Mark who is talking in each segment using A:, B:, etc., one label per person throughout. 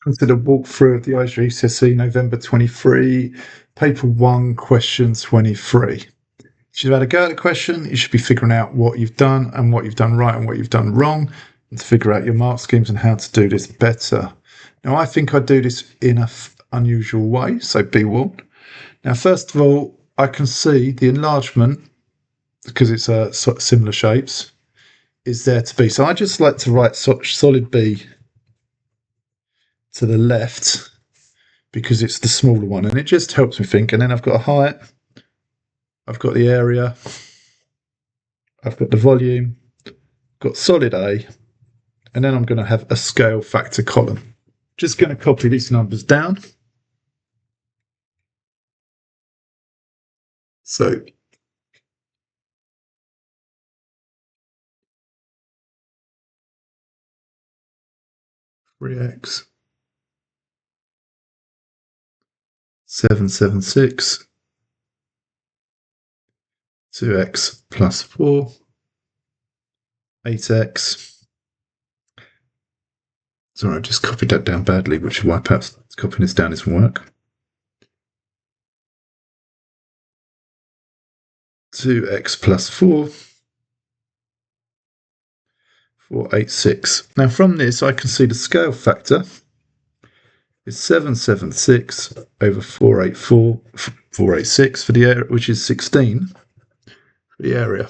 A: Consider walkthrough of the IGCSE November 23, paper 1, question 23. You should have had a go at the question. You should be figuring out what you've done and what you've done right and what you've done wrong, and to figure out your mark schemes and how to do this better. Now, I think I do this in an unusual way, so be warned. Now, first of all, I can see the enlargement, because it's sort of similar shapes, is there to be. So I just like to write solid B to the left because it's the smaller one, and it just helps me think. And then I've got a height, I've got the area, I've got the volume, got solid A, and then I'm going to have a scale factor column. Just going to copy these numbers down. So 3x 776, 2x plus 4, 8x. Sorry, I just copied that down badly, which is why perhaps copying this down doesn't work. 2x plus 4, 486. Now from this I can see the scale factor is 776 over 486 for the area, which is 16 for the area.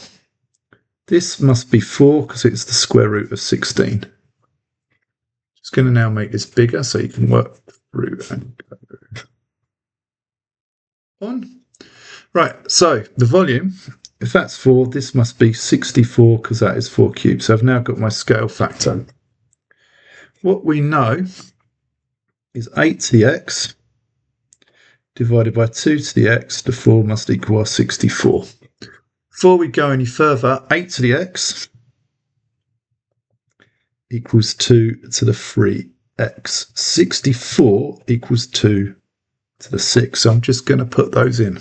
A: This must be 4 because it's the square root of 16. Just going to now make this bigger so you can work through and go on. Right, so the volume, if that's 4, this must be 64 because that is 4 cubed. So I've now got my scale factor. What we know is 8 to the x divided by 2 to the x, the 4 must equal 64. Before we go any further, 8 to the x equals 2 to the 3x. 64 equals 2 to the 6. So I'm just going to put those in.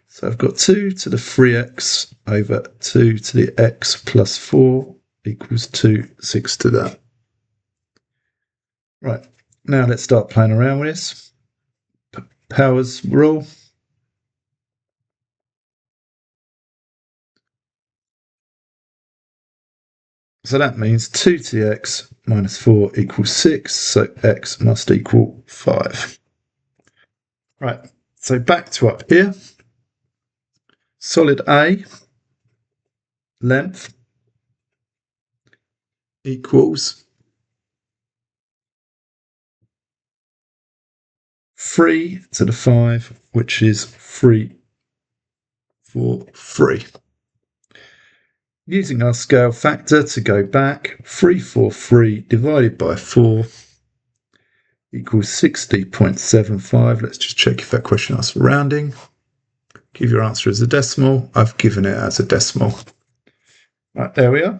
A: So I've got 2 to the 3x over 2 to the x plus 4 equals 2, 6 to that. Right, now let's start playing around with this. Powers rule. So that means 2 to the x minus 4 equals 6, so x must equal 5. Right, so back to up here. Solid A, length, equals 3 to the 5, which is 3, 4, 3. Using our scale factor to go back, 343 divided by 4 equals 60.75. Let's just check if that question asks for rounding. Give your answer as a decimal. I've given it as a decimal. Right, there we are.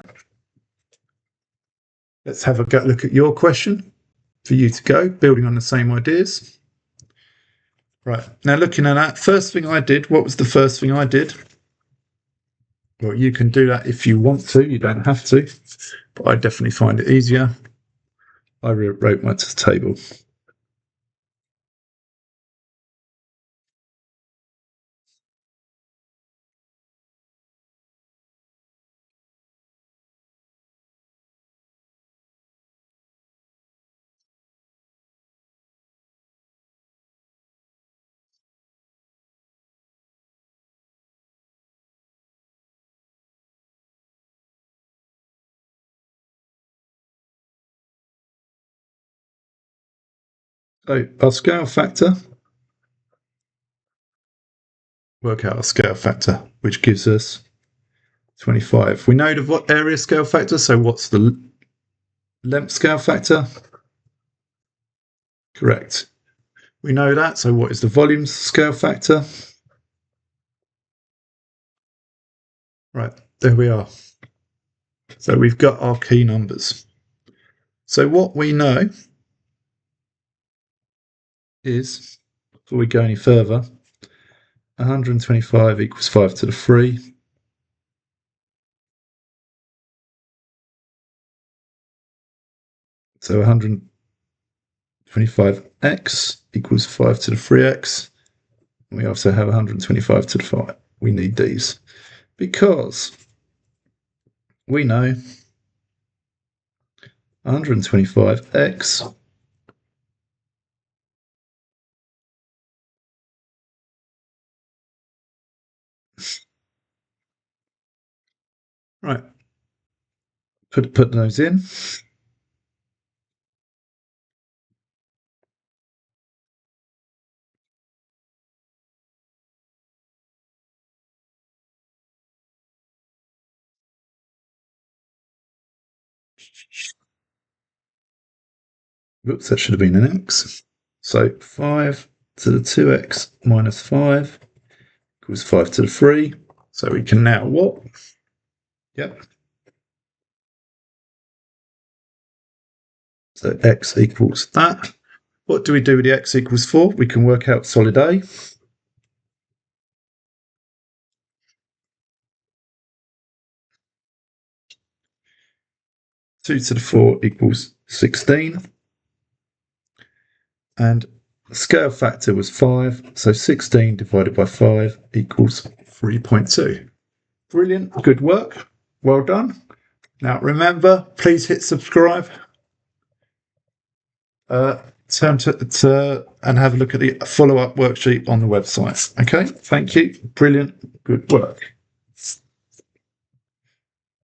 A: Let's have a look at your question for you to go, building on the same ideas. Right, now looking at that, first thing I did, what was the first thing I did? Well, you can do that if you want to, you don't have to, but I definitely find it easier. I rewrote my table. So our scale factor, work out our scale factor, which gives us 25. We know the what area scale factor, so what's the length scale factor? Correct. We know that, so what is the volume scale factor? Right, there we are. So we've got our key numbers. So what we know is, before we go any further, 125 equals 5 to the 3. So 125x equals 5 to the 3x. We also have 125 to the 5. We need these because we know 125x right. Put those in. Oops, that should have been an x. So 5 to the 2x minus 5 equals 5 to the 3. So we can now what? Yep. So x equals that. What do we do with the x equals 4? We can work out solid A. 2 to the 4 equals 16. And the scale factor was 5. So 16 divided by 5 equals 3.2. Brilliant. Good work. Well done. Now remember, please hit subscribe. Turn to and have a look at the follow-up worksheet on the website. Okay, thank you. Brilliant. Good work.